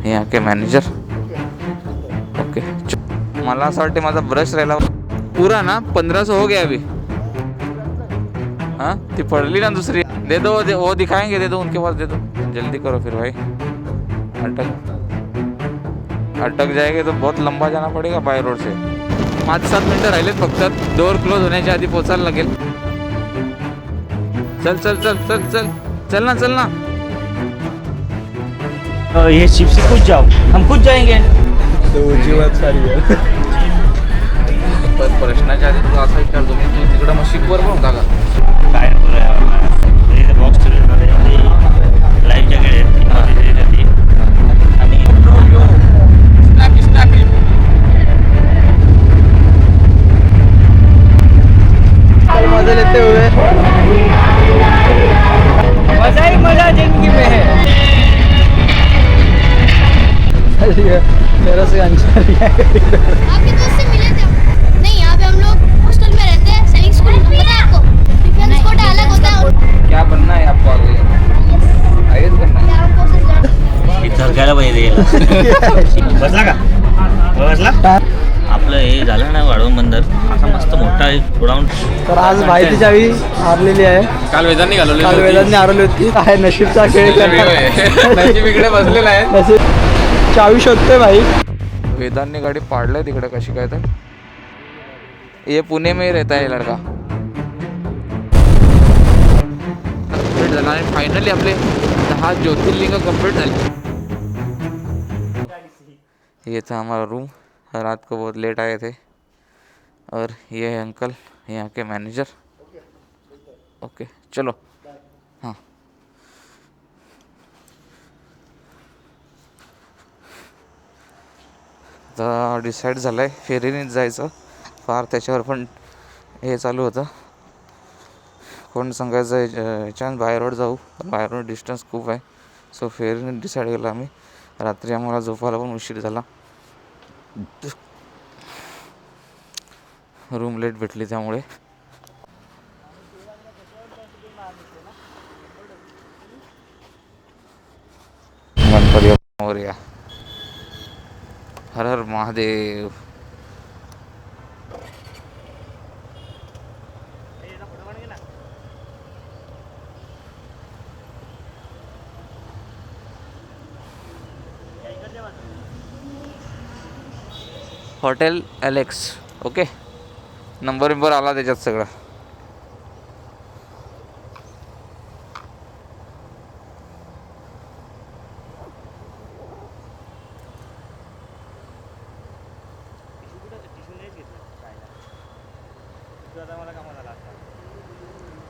यहाँ के manager. Okay, मला असं वाटते माझा ब्रश राहिला पूरा ना 1500 हो गया अभी. हाँ ती पड़ली ना दूसरी. दे दो वो दिखाएंगे, दे दो उनके पास, दे दो. जल्दी करो फिर भाई, अटक जाएंगे तो बहुत लंबा जाना पड़ेगा बाय रोड से. 5-7 मिनटं राहिलेत फक्त, डोअर क्लोज होण्याच्या आधी पोचायला लागेल. चल चल चल चल चल चल ना, चल ना. ये शिप से कूद जाओ, हम कूद जाएंगे. जीवात सारी आहे. पण प्रश्नाच्या आधी तू असा विचारतो मी, तू तिकडं मग शिकवर पण होता का? काय बॉक्स लाईव्ह जॅकेट आणि मजा लेते हुए मजा ही मजा जिंदगी में है. मेरा से अंशा आपके दोस्त से मिले थे हम? नहीं, यहाँ पे हम लोग हॉस्टल में रहते हैं. सैनिक स्कूल पता है आपको? डिफेंस कोटा अलग होता है. क्या बनना है आपको आगे? आईएएस बनना है. आर्म फोर्सेस सरकारला पाहिजे. बसला का? बसला. आपलं हे झालं ना वाढवून बंदर, असा मस्त मोठा एक गोडाऊन. तर आज माहिती चावी हारलेली आहे. काल वेदांनी घालवली. काल वेदांनी हरवली होती. काय नशीबचा खेळ नशीब इकडे बसलेला आहे. नशीब चावी शोधते भाई. वेदांनी गाडी पाडलंय तिकडे कशी काय तर. ये पुणे में ही रहता है लड़का. कंप्लीट झाला आणि फायनली आपले 10 ज्योतिर्लिंग कंप्लीट झाले. ये था हमारा रूम. रात को बहुत लेट आए थे. और ये है अंकल, यहाँ के मैनेजर. ओके चलो. हां आता डिसाईड झालं आहे फेरीनेच जायचं. फार त्याच्यावर पण हे चालू होतं, कोण सांगायचं याच्यानं बाय रोड जाऊ. बाय रोड डिस्टन्स खूप आहे. सो फेरीने डिसाईड केलं आम्ही. रात्री आम्हाला झोपायला पण उशीर झाला. रूम लेट भेटली त्यामुळे. गणपती मोरया. हर हर Mahadev. Hotel Alex. Okay, number आला त्याच्यात सगळा.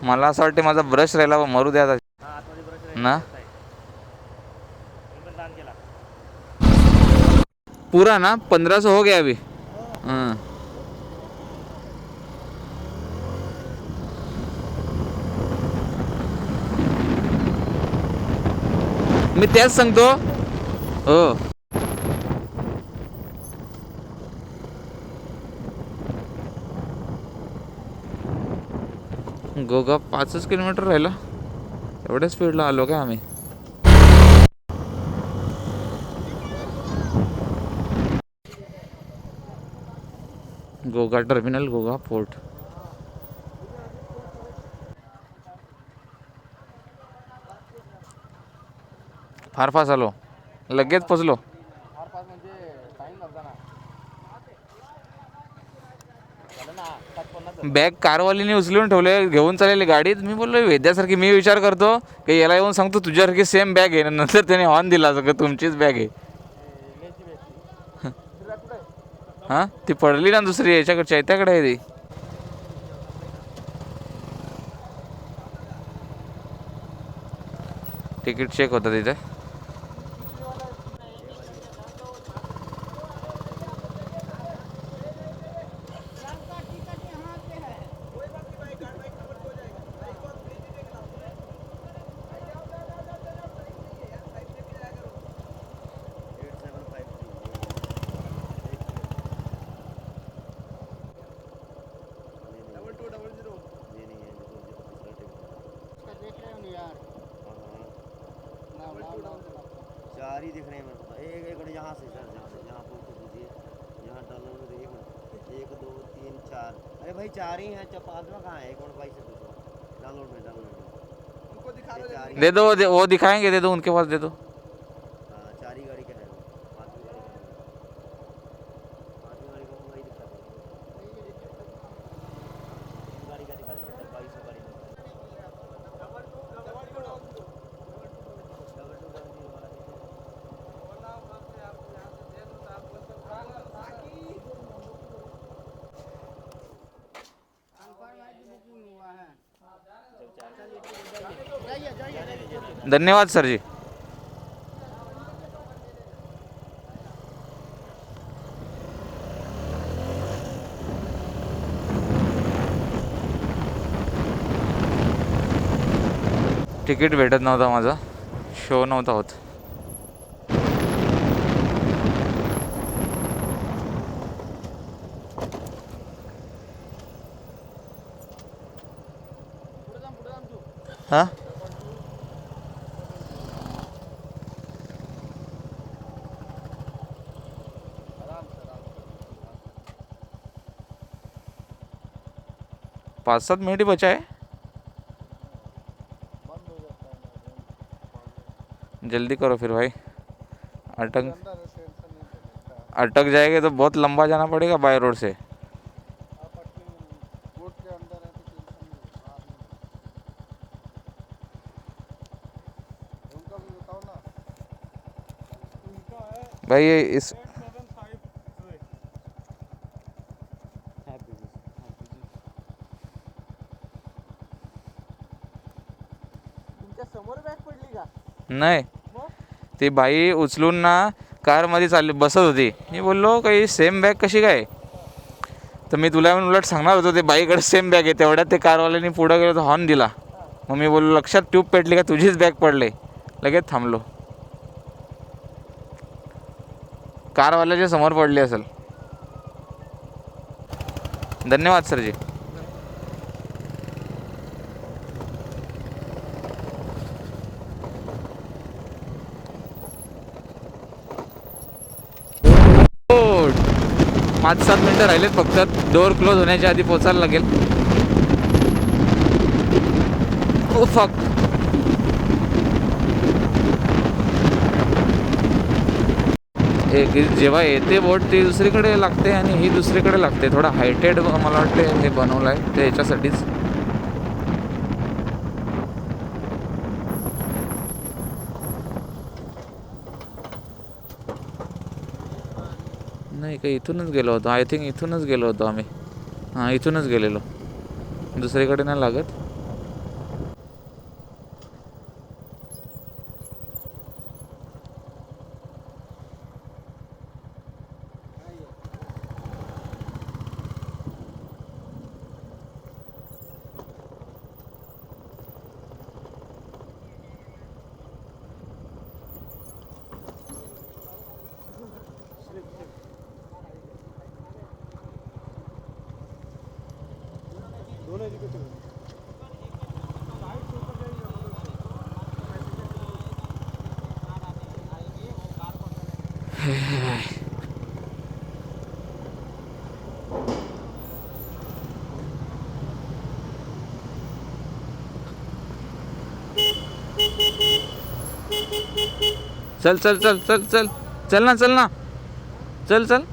मला असं वाटते माझा ब्रश राहिला मरू द्या ना. पूरा ना 1500 हो गया अभी. हाँ मी त्याच सांगतो. हो गोगा 5 किलोमीटर राहिला. एवढ्या स्पीडला आलो काय आम्ही? Goga terminal, Goga port. फार फास्ट आलो, लगेच पोचलो. बॅग कारवालीने उचलून ठेवले, घेऊन चाललेली गाडीत. मी बोललो वेद्यासारखी मी विचार करतो की याला येऊन सांगतो तुझ्यासारखी सेम बॅग आहे. नंतर त्याने हॉर्न दिला सगळं तुमचीच बॅग आहे. हां ती पडली ना दुसरी याच्याकडे चैत्याकडे आहे ती. तिकीट चेक होतं तिथे. चार ही दिख रहे हैं मेरे को। एक एक यहाँ से सर, यहाँ फोटो दीजिए, यहाँ डाउनलोड में देखिए। एक दो तीन चार, अरे भाई चार ही हैं, पांचवा कहाँ है? एक मिनट भाई से पूछो। डाउनलोड में उनको दिखा लो। दे दो, वो दिखाएंगे, दे दो उनके पास, दे दो। हाँ, चार ही गाड़ी का है वो। पांचवी गाड़ी का है। पांचवी गाड़ी का तो वही दिखा दो। गाड़ी का दिखा दीजिए सर, 2200 गाड़ी में। डबल टू डबल जीरो वाला दीजिए। धन्यवाद सर जी। तिकीट भेटत नव्हता माझा, शो नव्हता होत. हां, 5-7 मिनट ही बचा है. जल्दी करो फिर भाई, अटक जाएंगे तो बहुत लंबा जाना पड़ेगा बाय रोड से. भाई ये इस समोर बॅग पडली का? नाही, ती बाई उचलून ना कारमध्ये चालली बसत होती. मी बोललो काही सेम बॅग कशी काय, तर मी तुला उलट सांगणार होतो ते बाईकडे सेम बॅग आहे. तेवढ्यात ते कारवाल्याने पुढं गेलो तर हॉर्न दिला. मग मी बोललो लक्षात ट्यूब पेटली का, तुझीच बॅग पडले. लगेच थांबलो. कारवाल्याच्या समोर पडली असेल. धन्यवाद सर जी. हो, 5-7 मिनटं राहिलेत फक्त. डोअर क्लोज होण्याच्या आधी पोचायला लागेल. Oh fuck. जेव्हा येते बोट ती दुसरीकडे लागते आणि ही दुसरीकडे लागते. थोडा हायटेड मला वाटते हे बनवलं आहे ते याच्यासाठीच. नाही काही इथूनच गेलो होतो. आय थिंक इथूनच गेलो होतो आम्ही. हां, इथूनच गेलेलो, दुसरीकडे नाही लागत. चल चल चल चल चल चल ना, चल ना, चल चल.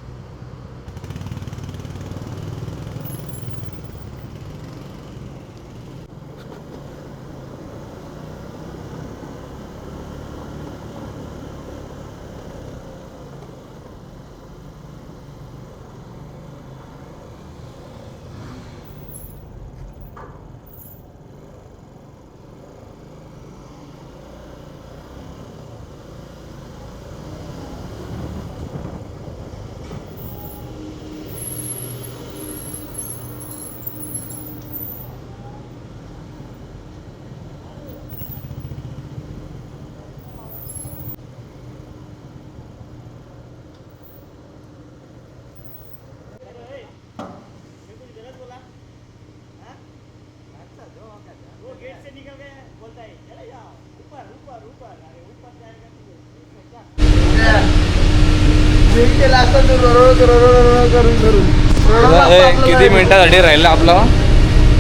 किती मिनिटासाठी राहिलं आपलं?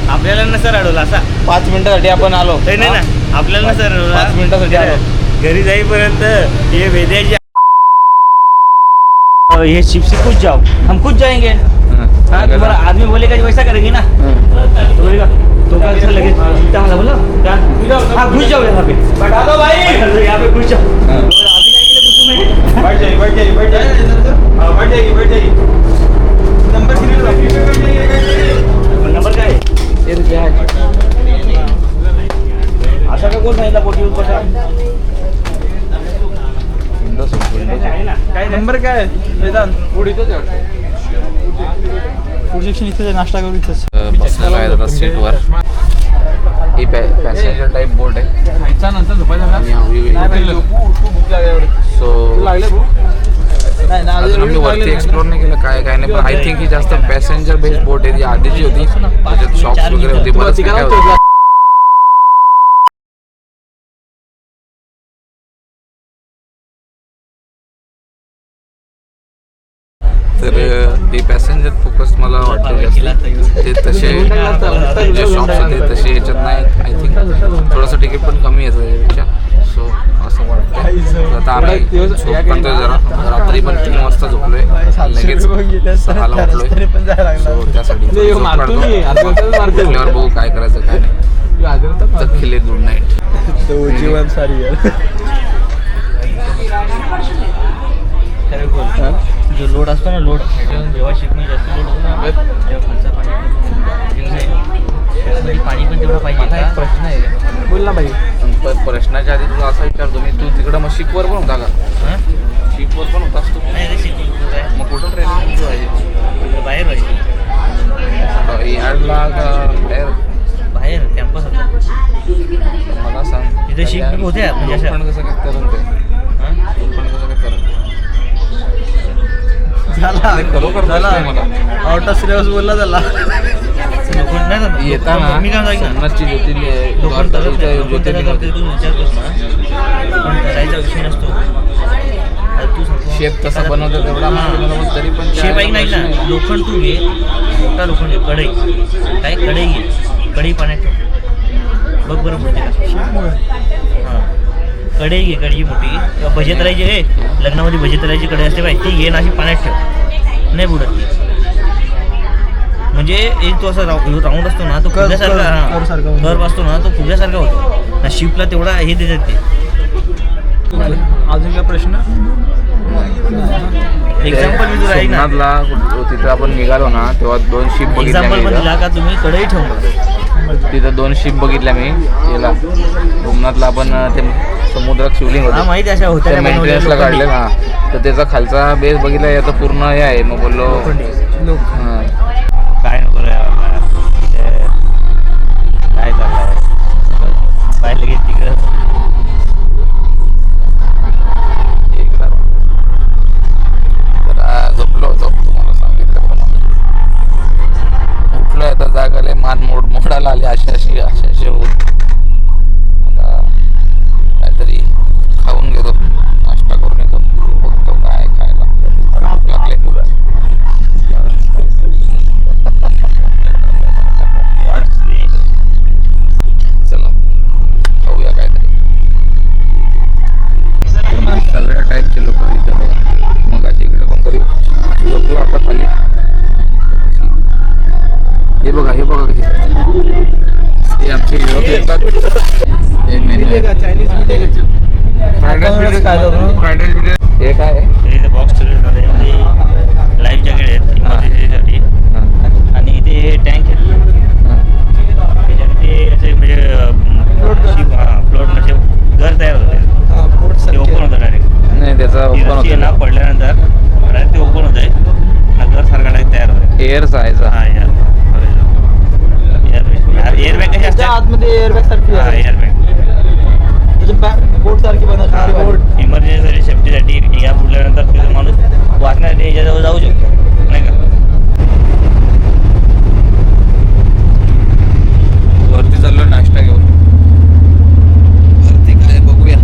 आपल्याला नसर अडवला असा 5 मिनिटासाठी आपण आलो. नाही ना आपल्याला नसर अडवला 5 मिनिटासाठी आलो. घरी जाईपर्यंत ये वेद्याची ये शिप से कुछ जाओ हम खुद जाएंगे हाँ तुम्हारा आदमी बोलेगा जो वैसा करेंगे ना तो बोलेगा तो कैसा लगे चिंता वाला बोलो क्या हाँ घुस जाओ यहाँ पे बैठा दो भाई यहाँ पे घुस जाओ अभी जाएंगे कुछ में बैठ जाइए नंबर काय आहे असा का कोण सांगितला पोटी बसा काय नंबर काय आहे? वेदांत फूड सेक्शन इथेच आहे, नाश्ता करू इथेच. बसलेला आहे आता सीटवर. ही पॅसेंजर टाईप बोट आहे. सो अजून आम्ही वरती एक्सप्लोर नाही केलं काय काय नाही, पण आय थिंक ही जास्त पॅसेंजर बेस्ड बोट आहे. ती आधीची होती त्याच्यात शॉप्स वगैरे होते, बरंच काय काय होतं. तर ते पॅसेंजर फोकस मला वाटतं जास्त. ते तसे जे शॉप्स होते तसे याच्यात नाही. आय थिंक थोडंसं तिकीट पण कमी येतं त्याच्यापेक्षा. सो असं वाटतं. आता आम्ही झोपतोय जरा, रात्री पण 3 वाजता झोपलोय, लगेच 6ला उठलोय. सो त्यासाठी उठल्यावर बघू काय करायचं काय नाही. तर खिले गुड नाईट. जीवन सारी जो लोड असतो ना लोड जेव्हा शिपणी जास्त लोड होतो ना तेव्हा खालचा पाणी पण तेवढं पाहिजे. आता एक प्रश्न आहे, बोल ना भाई. पण प्रश्नाच्या आधी तुला असा विचारतो मी, तू तिकडं मग शिपवर पण होता का? शिपवर पण होतास तू? नाही रे शिप मग कुठं ट्रेनिंग व्हायची? बाहेर व्हायची यार्डला का बाहेर? बाहेर कॅम्पस होता. मला सांग तिथे शिप होत्या म्हणजे अशा पण कसं काय करून ते पण कसं काय करून खरोखर झाला मला आउट ऑफ सिलेबस बोलला त्याला. येताना मी काय सांगितलं सोमनाथची ज्योतिर्लिंग ज्योतिर्लिंग होते तू विचारतोस ना पण करायचा विषय नसतो. तू शेप तसा बनवतो तेवढा तरी पण शेप ऐक नाही ना लोखंड तू घे मोठा लोखंड घे कढई काय कढई घे कढई पाण्यात ठेव बघ बरं बोलते हां कढई घे कढई मोठी किंवा भजे तळायची हे लग्नामध्ये भजे तळायची कढई असते बाई ती घे ना अशी पाण्यात ठेव नाही बुडत ती. म्हणजे एक तो असा राऊंड असतो ना तो फुग्यासारखा कर्व असतो ना तो फुग्यासारखा होतो ना शिपला तेवढा हे देतात ते. अजून काय प्रश्न? एक्झाम्पल मी तुला ऐक ना सोमनाथला तिथं आपण निघालो ना तेव्हा 2 शिप एक्झाम्पल पण दिला का तुम्ही कढई ठेवून तिथं 2 शिप बघितल्या मी याला सोमनाथला आपण ते समुद्रात शिवलिंग हा होतं माहिती अशा होत्या मेंटेनन्सला काढले ना तर त्याचा खालचा बेस बघितला याचा पूर्ण हे आहे. मग बोललो हां काय नको रे काय चाललंय पाहिलं की तिकडं झोपलो होतो तुम्हाला सांगितलं उठलोय आता जागाले मान मोडाला आले अशी होत. आता काहीतरी खाऊन घेतो नाश्ता करून येतो बघतो काय खायला भूक लागले. चला खाऊया काहीतरी. सगळ्या टाईपचे लोक इथं बघा मग अशी इकडे कोणतरी झोपलो आता खाली. हे बघा कसे हे आमचे युरोप येतात. हे काय आहे? बॉक्स लाईफ जॅकेट आहेत इमर्जन्सीसाठी आणि इथे टँक आहे त्याच्याने ते असे म्हणजे शिप फ्लोट म्हणजे घर तयार होतं ते ओपन होतं डायरेक्ट. नाही त्याचा ओपन होतं ना पडल्यानंतर डायरेक्ट ते ओपन होत आहे ना घर सारखा डायरेक्ट तयार होतं. एअरचा आहे हा एअरबॅग कशी असतात आतमध्ये एअरबॅग सारखी हा एअरबॅग बोट सारखी बनवतात. इमर्जन्सी सेफ्टीसाठी या बुडल्यानंतर तिथे माणूस वाचण्यासाठी याच्याजवळ जाऊ शकतो नाही का. वरती चाललो नाश्ता घेऊन. वरती काय बघूया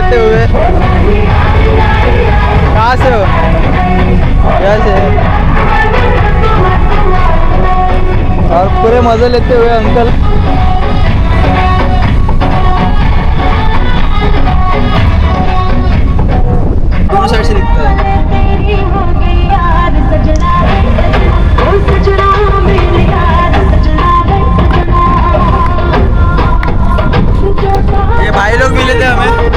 लेते हुए। कहाँ से हो? कैसे? और पूरे मजे लेते हुए अंकल। दोनों साइड से दिखता है। ये भाई लोग मिले थे हमें।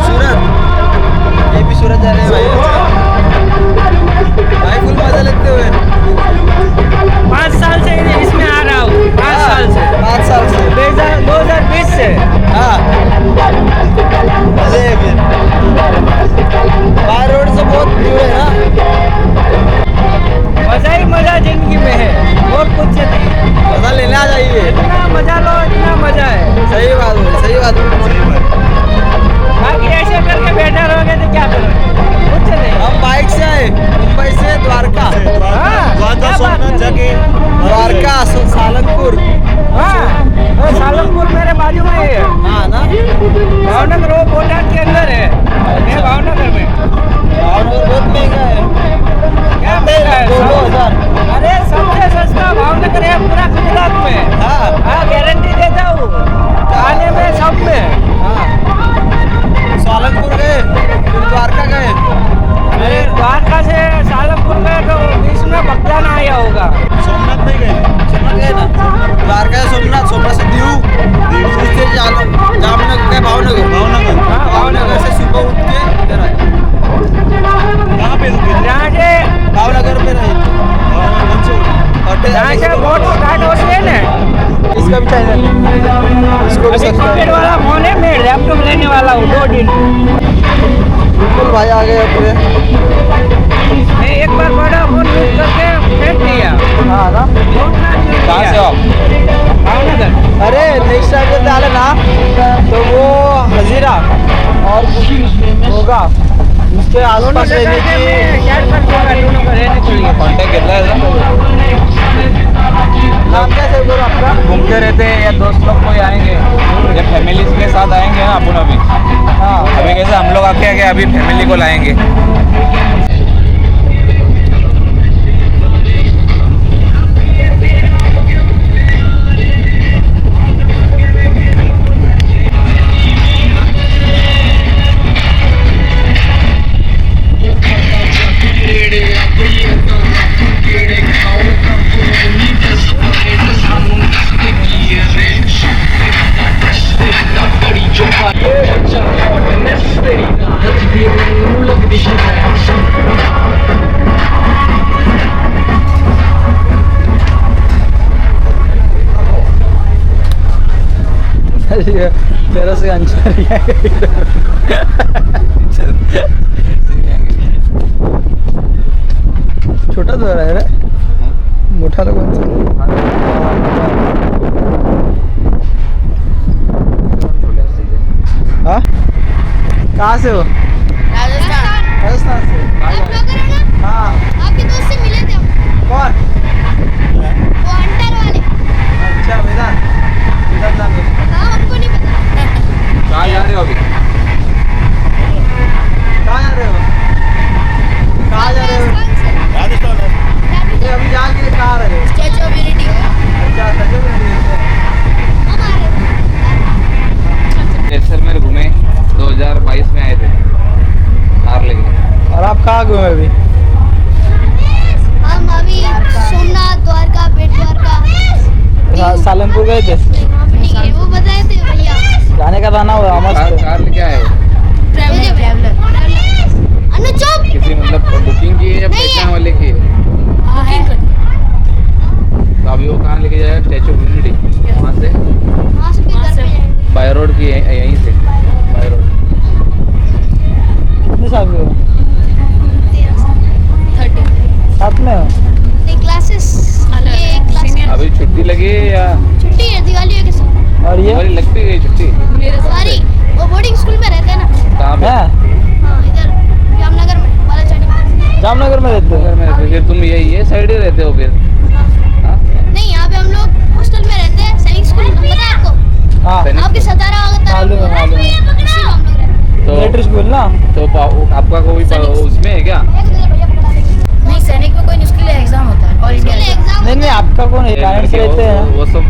सूरत, ये भी सूरत जा रहे हैं भाई। भाई फुल मजा लेते हुए। 5 साल से इसमें आ रहा हूँ, 5 साल से, 5 साल से। 2020 से। हाँ, मजे है फिर। बाहर रोड से बहुत दूर है ना। मजा ही मजा जिंदगी में है और कुछ नहीं। मजा लेने आ जाइए। इतना मजा लो, इतना मजा है। सही बात है, सही बात है। बाकी ऐसे करके बैठे रहोगे तो क्या करोगे? कुछ नहीं। हम बाइक से आए मुंबई से द्वारका। हाँ, क्या बात है? द्वारका सालनपुर। हाँ, वो सालमपुर मेरे बाजू में ही है। हाँ ना, भावनगर वो बोटाद के अंदर है। मैं भावनगर में। भावनगर बहुत महंगा है। क्या महंगा है? 2,000। अरे सबसे सस्ता भावनगर है पूरा गुजरात में। हाँ हाँ, गारंटी देता हूँ, खाने में सब में। हाँ, सालनपुर गए फिर द्वारका गए। अरे द्वारका से सालमपुर गए तो बीच में बगदाना आया होगा। सोमनाथ नहीं गए? सोमनाथ गए ना। द्वारका से सोमनाथ, सोमनाथ से दीव, दीव से जामनगर गए भावनगर। हाँ, भावनगर से सुबह उठ के इधर आए। कहाँ पे रुके? यहाँ से भावनगर में रहे। यहाँ से बहुत स्टार्ट होती है ना। इसका भी चैनल, इसको भी अभी कीपैड सब्सक्राइब। वाला फोन है, मैं लैपटॉप लेने वाला हूँ 2 दिन। बिल्कुल भाई आ गए पूरे। मैं एक बार बड़ा फोन यूज करके फेंक दिया। हाँ ना। कहाँ से हो? भावनगर। अरे नेक्स्ट टाइम जब डाले ना तो वो हजीरा और होगा उसके आसपास रहने की। कॉन्टैक्ट घेतला याचा नाम क्या सेव करो आपका? घूमते रहते हैं या दोस्त लोग कोई आएंगे या फैमिली के साथ आएंगे ना अपन अभी हाँ, अभी कैसे हम लोग आके आगे अभी फैमिली को लाएंगे। तेरह से अंचल छोटा तो है रे, मोठा तो कौन सा? हाँ, कहाँ से हो? राजस्थान। राजस्थान से। आप ब्लॉगर हो ना? हाँ। आपके दोस्त से मिले थे हम। कौन? वो हंटर वाले। अच्छा, वेदांत। वेदांत नाम है उसका। हाँ, हमको नहीं पता। कहाँ जा रहे हो अभी? कहाँ जा रहे हो? कहाँ जा रहे हो? राजस्थान से। ये अभी जाके कहाँ रहे हो? Statue of unity. अच्छा, सजो में रहे हो। हम आ रहे थे। जैसलमेर घूमे 2022 में आए थे कार लेके। और आप कहाँ घूमे अभी? हम अभी सोमनाथ, द्वारका, बेट द्वारका। सालनपुर गए थे। नहीं गए, वो बताए थे भैया। जाने का था ना, वो मस्त। कार लेके आए हो? ट्रैवलर। अनु चुप। किसी मतलब बुकिंग की है या नहीं है। पहचान वाले की है? बुकिंग कर। तो अभी वो कहाँ लेके जाएगा? स्टैचू ऑफ यूनिटी वहाँ से वहाँ से फिर घर पे जाएंगे। बाय रोड की यहीं से बाय रोड। कितने साल के हो? 13 साथ में हो? नहीं, क्लासेस ये क्लास अभी छुट्टी लगी है या छुट्टी है, दिवाली के साथ। और ये? हमारी लगती है छुट्टी? सॉरी, वो बोर्डिंग स्कूल में रहते हैं ना। कहाँ पे? है? हाँ, इधर जामनगर में बालाचाड़ी में। जामनगर में रहते हो? फिर तुम ये साइड ही रहते हो फिर? नहीं, यहाँ पे हम लोग हॉस्टल में रहते हैं, सैनिक स्कूल पता है आपको? हाँ आपके सतारा मालूम है, मालूम है। उसी में हम लोग रहते हैं। तो मिलिट्री स्कूल ना? तो आपका कोई उसमें है क्या? नहीं, सैनिक में कोई नहीं, उसके लिए एग्जाम होता है और उसके लिए एग्जाम नहीं नहीं, आपका कौन है? पेरेंट्स रहते हैं, वो सब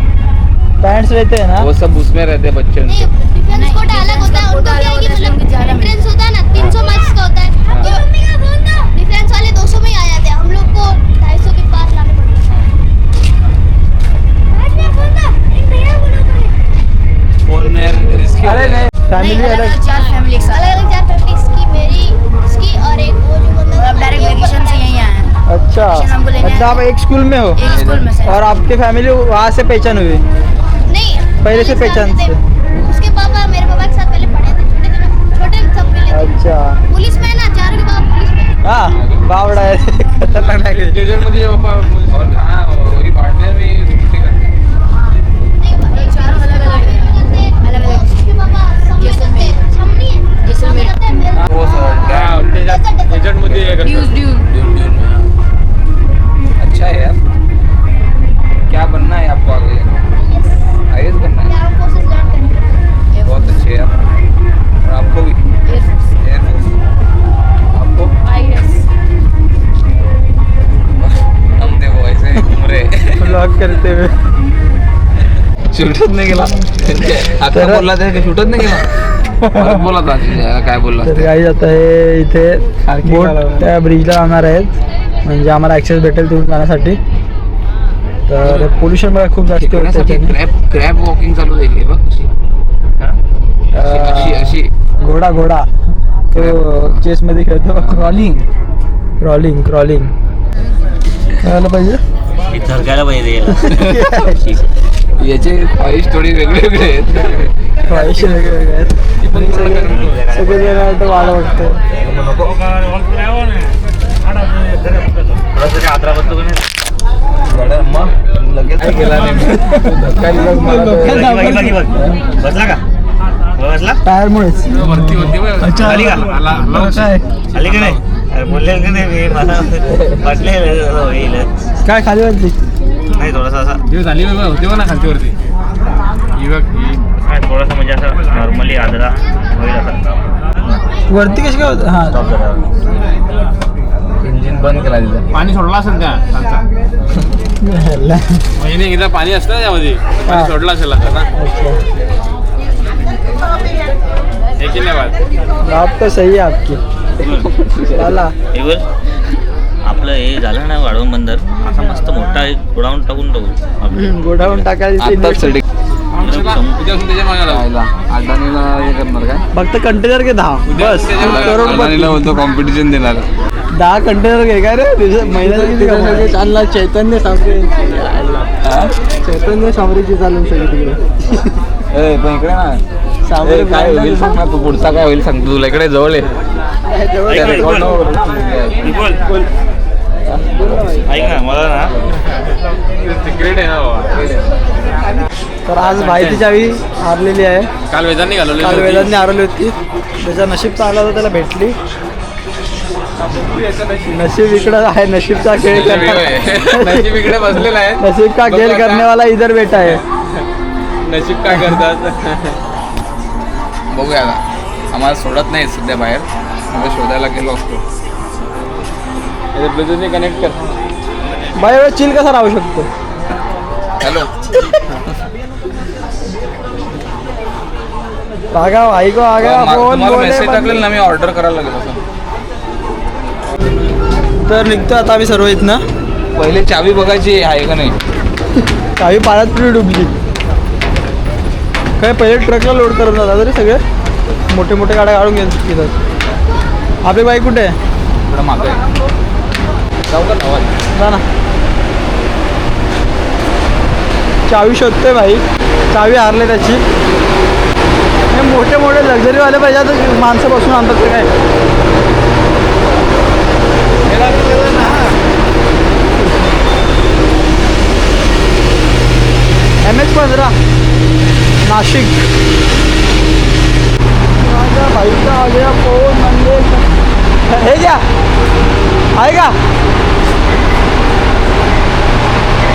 पेरेंट्स रहते हैं ना? वो सब उसमें रहते हैं बच्चे नहीं, उनके। डिफेंस कोटा अलग होता है। उनको क्या है कि मतलब एंट्रेंस होता है ना, 300 मार्क्स का होता है, तो डिफेंस वाले 200 में ही आ जाते हैं। हम लोग को 250 के पास लाने पड़ते हैं। अरे नहीं, फैमिली अलग। 4 फैमिली एक साथ अलग अलग 4 फैमिली, इसकी, मेरी, इसकी और एक वो जो बंदा अब डायरेक्ट वेकेशन से यहीं आए हैं। अच्छा, ट्यूशन हमको लेने मतलब आप एक स्कूल में हो एक स्कूल में से और आपकी फैमिली वहाँ से पहचान हुई? नहीं, पहले से पहचान थे। से? उसके पापा मेरे पापा के साथ पहले पढ़े थे, छोटे थे ना, छोटे सब मिले थे। अच्छा पुलिस में है ना, चारों के पापा पुलिस में है। हाँ, बावड़ा है खतरनाक है। नहीं, चारों अलग-अलग हैं। अलग-अलग। उसके पापा सब में करते हैं, हम नहीं है, जैसे सब में मेरे- करते हैं, मेरे- ड्यूज ड्यूज अच्छा है यार। क्या बनना है आपको आगे? आईएएस बनना है? आर्म फोर्सेस ज्वाइन करेंगे। बहुत अच्छे है यार। और आपको भी? एयरफोर्स। आपको? हम देखो ऐसे घूम रहे ब्लॉग करते हुए। शूटच नाही गेला आता बोलला ते शूटच नाही गेला परत बोला काय बोलला तर काही आता हे इथे बोट त्या ब्रिजला जाणार आहेत, म्हणजे आम्हाला ॲक्सेस भेटेल तिथून जाण्यासाठी. तर पोल्युशन बघा खूप जास्त होतं. क्रॅब वॉकिंग चालू आहे बघ अशी अशी घोडा घोडा तो चेस मध्ये खेळतो. क्रॉलिंग क्रॉलिंग क्रॉलिंग कळायला पाहिजे. थरकायला पाहिजे याचे ख्वाहिश थोडी वेगळे वेगळे आहेत. ख्वाहिश वेगवेगळे आहेत. सगळेजण आता वाढ वाटतं. लगेच गेला बसला का? बसला टायरमुळेच. वरती होती आली का? काय आली का नाही? अरे बोलले का नाही मी, मला वाटले होईल. काय खाली वाटली? नाही थोडासा असा झाली होती ना खालती वरती काय थोडासा म्हणजे असं नॉर्मली आदरा होईल असा वरती कशी काय होतं? हां टॉप झाला. इंजिन बंद केला तिथं पाणी सोडला असेल त्या खालचा महिने एकदा पाणी असतं ना त्यामध्ये हा. पाणी सोडला असेल आता ना हे की नाही बात बात तो सही है आपकी. चला एवढं आपलं हे झालं ना वाढवून बंदर असा मस्त मोठा एक गोडाऊन टाकून टाकू गोडाऊन टाकायची. आत्ताच सडी उद्यापासून त्याच्या मागे लावू. अडाणीला हे करणार काय फक्त कंटेनर घे 10 बस. अडाणीला बोलतो कॉम्पिटिशन देणार 10 कंटेनर घे काय रे महिन्याला किती कमवतो? चालला चैतन्य सामरे, चैतन्य सामरेची चालून सगळी तिकडे. ए पण इकडे ना सामरे काय होईल सांग ना तू पुढचा काय होईल सांगतो तुला इकडे जवळ आहे त्या record नको करू. ऐक ना मला ना सिक्रेट आहे ना बाबा. तर आज भाईची चावी हारलेली आहे. काल वेदांनी काल घालवली वेदांनी हरवली होती. त्याचा नशीब चांगला होता, त्याला भेटली. नशीब इकडं आहे, नशीबचा खेळ नशीब इकडे बसलेला आहे. नसीब का खेळ करने वाला इधर बेटा है. नशीब काय करतात बघूया आता आम्हाला सोडत नाही सध्या बाहेर आम्ही शोधायला गेलो असतो. ब्लूटूथने कनेक्ट कर. बाई एवढा चिल कसा राहू शकतो? हॅलो भागा भाई को आ गया फोन. तुम्हाला मेसेज टाकलेला ना मी ऑर्डर करायला लागेल असं. तर निघतो आता आम्ही सर्व इथनं. पहिले चावी बघायची आहे का नाही. चावी पाण्यात पुढे डुबली. काय पहिले ट्रकला लोड करून जातात रे सगळे, मोठे मोठे गाड्या काढून घेतात. आपली बाईक कुठे आहे? इकडं मागं आहे. जाऊ का नावात? जा ना. चावी शोधतोय भाई, चावी हारले त्याची. हे मोठे मोठे लक्झरीवाले पाहिजे तर माणसं बसून आणतात ते काय. MH-15 नाशिक. भाई का आ गया फोन म्हणजे हे घ्या. आहे का?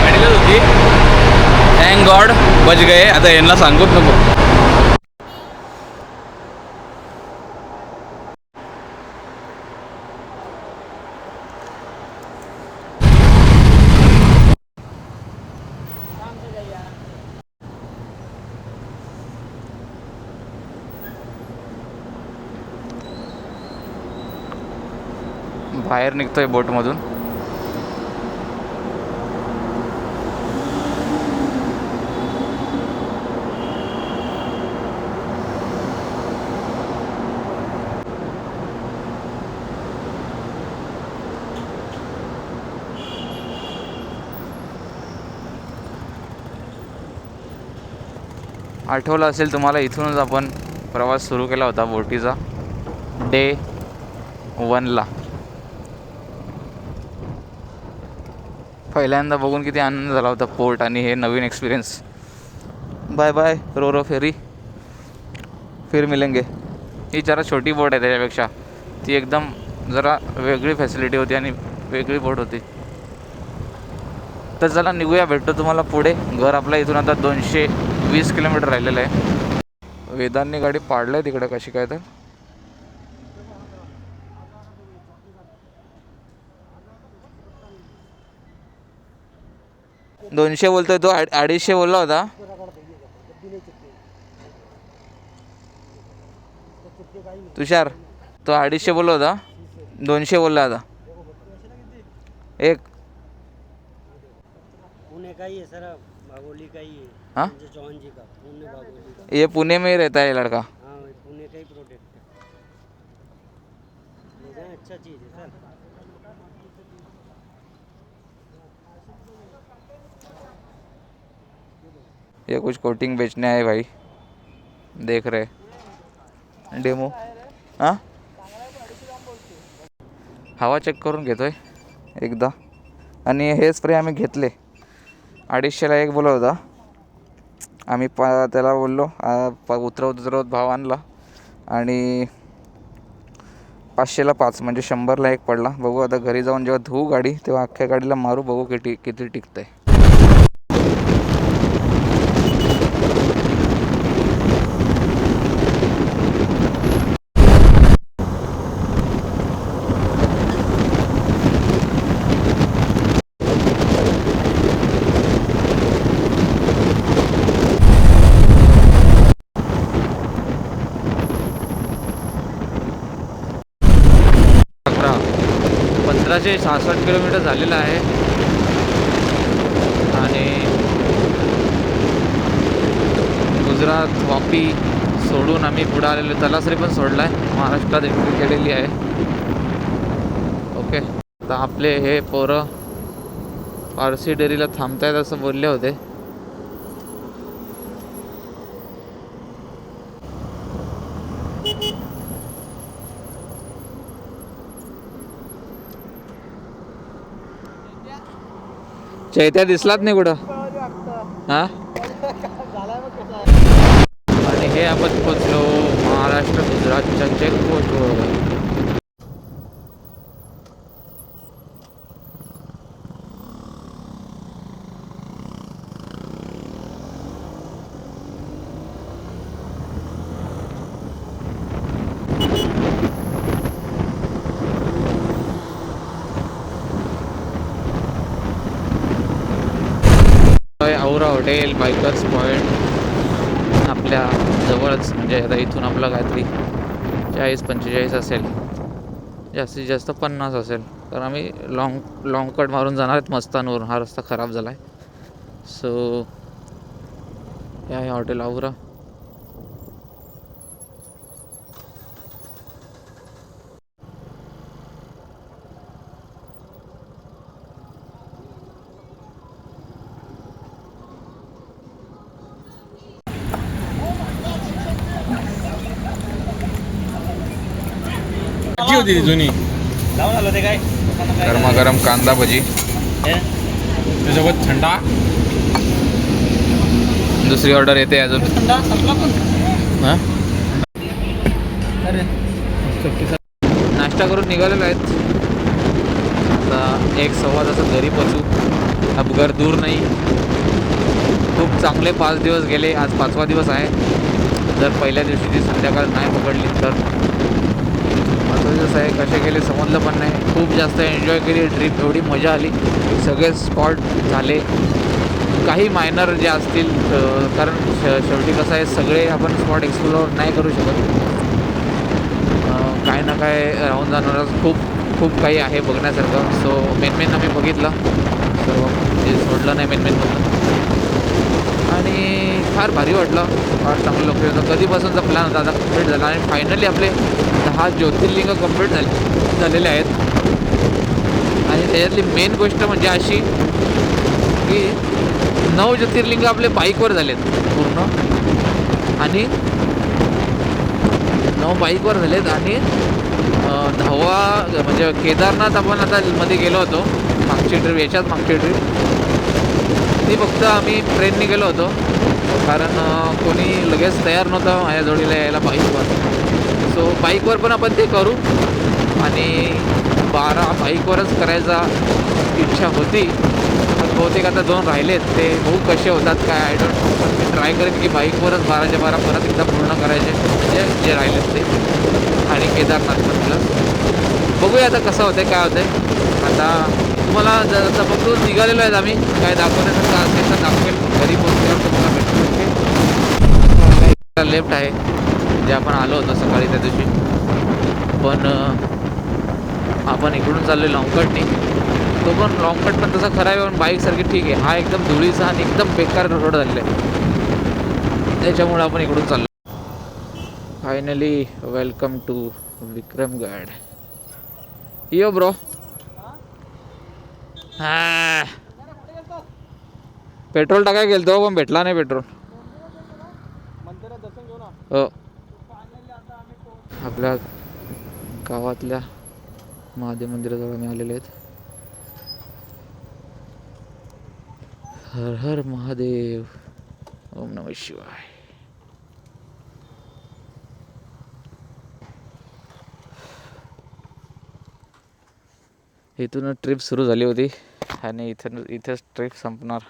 गाडीलाच होती. थँक गॉड बच गए. आता यांना सांगूच नको. बाहेर निघतोय बोटमधून. आठवलं असेल तुम्हाला, इथूनच आपण प्रवास सुरू केला होता बोटीचा डे 1ला. पहिल्यांदा बघून किती आनंद झाला होता पोर्ट आणि हे नवीन एक्सपिरियन्स. बाय बाय रो फेरी, फिर मिलेंगे. ही जरा छोटी बोट आहे त्याच्यापेक्षा. ती एकदम जरा वेगळी फॅसिलिटी होती आणि वेगळी बोट होती. तर चला निघूया, भेटतो तुम्हाला पुढे. घर आपल्या इथून आता 220 किलोमीटर राहिलेलं आहे. वेदांनी गाडी पाडलं आहे तिकडे कशी काय तर. दोनशे बोलतोय तो, 250 बोलला होता. तुषार तो 250 बोलला होता, 200 बोलला आता. एक पुणे का ही है सर, बागोली का ही है. हाँ चौहान जी का पुणे बागोली का. ये पुणे में ही रहता है ये लड़का. हाँ पुणे का ही प्रोडक्ट है. अच्छा चीज़ है सर. ये कुछ कोटिंग बेचने आए भाई, देख रहे डेमो. हां हवा चेक करून घेतोय एकदा. आणि हे स्प्रे आम्ही घेतले 250ला एक बोलत होता. आम्ही त्याला बोललो उतरवत भाव आणला आणि 500ला 5 म्हणजे 100ला एक पडला. बघू आता घरी जाऊन जेव्हा धुवू गाडी तेव्हा अख्ख्या गाडीला मारू, बघू किती टिकतंय. अकरा 1566 किलोमीटर झालेलं आहे. आणि गुजरात वापी सोडून आम्ही पुढे आलेलो. तलासरी पण सोडला आहे, महाराष्ट्रात एंट्री केलेली आहे. ओके, आता आपले हे पोरं पारसी डेअरीला थांबतायत असं बोलले होते. चैत्या दिसलात नाही कुठं. हां आणि हे आपण पोचलो महाराष्ट्र गुजरातच्या चेकपोस्टवर. औरा हॉटेल, बायकर्स पॉईंट आपल्या जवळच. म्हणजे आता इथून आपलं काहीतरी 40-45 असेल, जास्तीत जास्त 50 असेल. तर आम्ही लॉंग कट मारून जाणार आहेत मस्तानवरून. हा रस्ता खराब झाला आहे. सो हे आहे हॉटेल औरा. होती ती जुनी. जाऊन आलं ते काय गरमागरम कांदा भजी, त्याच्यासोबत थंडा. दुसरी ऑर्डर येते अजून. हां नाश्ता करून निघालेलो आहेत. आता 1-1.25 तासात घरी पोचू. अब घर दूर नाही. खूप चांगले 5 दिवस गेले. आज 5वा दिवस आहे. जर पहिल्या दिवशीची संध्याकाळ नाही पकडली तर 5वा दिवस आहे. कसे गेले समजलं पण नाही. खूप जास्त एन्जॉय केली ट्रिप. एवढी मजा आली. सगळे स्पॉट झाले. काही मायनर जे असतील कारण शेवटी कसं आहे सगळे आपण स्पॉट एक्सप्लोअर नाही करू शकत. काय ना काय राहून जाणारच. खूप काही आहे बघण्यासारखं. सो मेन आम्ही बघितलं सर्व. जे सोडलं नाही मेन बघलं. आणि फार भारी वाटलं. फार चांगलं लोकेशन होतं. कधीपासूनचा प्लॅन होता आता कम्प्लीट झाला. आणि फायनली आपले 10 ज्योतिर्लिंग कम्प्लीट झालेले आहेत. आणि त्याच्यातली मेन गोष्ट म्हणजे अशी की 9 ज्योतिर्लिंग आपले बाईकवर झालेत पूर्ण. आणि 9 बाईकवर झालेत. आणि 10वा म्हणजे केदारनाथ आपण आता मध्ये गेलो होतो. मागची ट्रिप ती फक्त आम्ही ट्रेनने गेलो होतो. कारण कोणी लगेच तयार नव्हतं माझ्या जोडीला यायला बाईकवर. सो बाईकवर पण आपण ते करू. आणि 12 बाईकवरच करायचा इच्छा होती. पण बहुतेक आता 2 राहिलेत. ते बघू कसे होतात काय आय डोंट नो. पण मी ट्राय करेन की बाईकवरच 12च्या 12 परत एकदा पूर्ण करायचे जे राहिलेत ते. आणि केदारनाथ पण प्लस बघूया आता कसं होतं काय होतं. आता तुम्हाला जर बघून निघालेलो आहेत आम्ही. काय दाखवण्यासारखं असेल तर दाखवेल. घरी पोहोचल्यावर तुम्हाला भेटू. लेफ्ट आहे जे आपण आलो होतो सकाळी त्या दिवशी. पण आपण इकडून चाललो लॉंगकटनी. तो पण लॉंगकट पण तसा खरा आहे पण बाईकसारखी ठीक आहे. हा एकदम धुळीचा आणि एकदम बेकार रोड झालेला आहे. त्याच्यामुळे आपण इकडून चाललो. Finally welcome to Vikramgad. Yo bro. हा पेट्रोल टाकाय गेलतो पण भेटला नाही पेट्रोल. हो आपल्या गावातल्या महादेव मंदिराजवळ आम्ही आलेले आहेत. हर हर महादेव. ओम नमः शिवाय. इथूनच ट्रिप सुरू झाली होती आणि इथंच ट्रिप संपणार.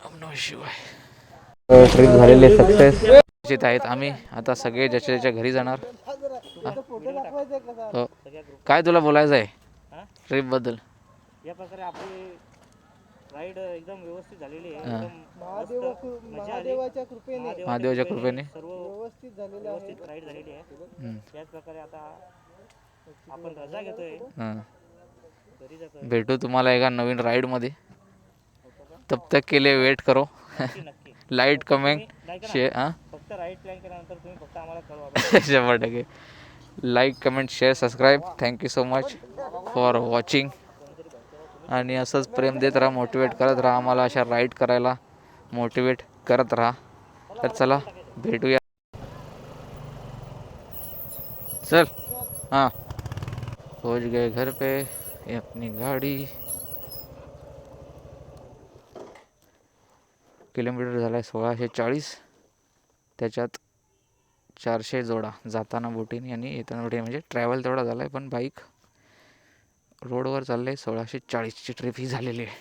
ओम नमः शिवाय. ट्रिप झालेली सक्सेस आहेत. आम्ही आता सगळे ज्याच्या ज्याच्या घरी जाणार. हो काय तुला बोलायचं आहे ट्रिपबद्दल? या प्रकारे आपली राईड एकदम व्यवस्थित झालेली आहे. महादेवाच्या कृपेने सर्व व्यवस्थित राईड झालेली आहे. त्याच प्रकारे आता आपण रजा घेतोय. भेटू तुम्हाला एका नवीन राईडमध्ये. तब तक के लिए वेट करो. Light comment share. फक्त राईड प्लॅन केल्यानंतर तुम्ही फक्त आम्हाला कळवा. 100%. Like comment share subscribe. Thank you so much for watching. आणि असंच प्रेम देत राहा. मोटिवेट करत राहा. आम्हाला अशा राईड करायला मोटिवेट करत राहा. तर चला भेटूया. चल हाँ पहुँच गए घर पे. ये अपनी गाड़ी. किलोमीटर झाला आहे 1640. त्याच्यात 400 जोडा जाताना बोटीने आणि येताना बोटीने म्हणजे ट्रॅव्हल तेवढा झाला आहे. पण बाईक रोडवर चाललं आहे. 1640ची ट्रिप ही झालेली आहे.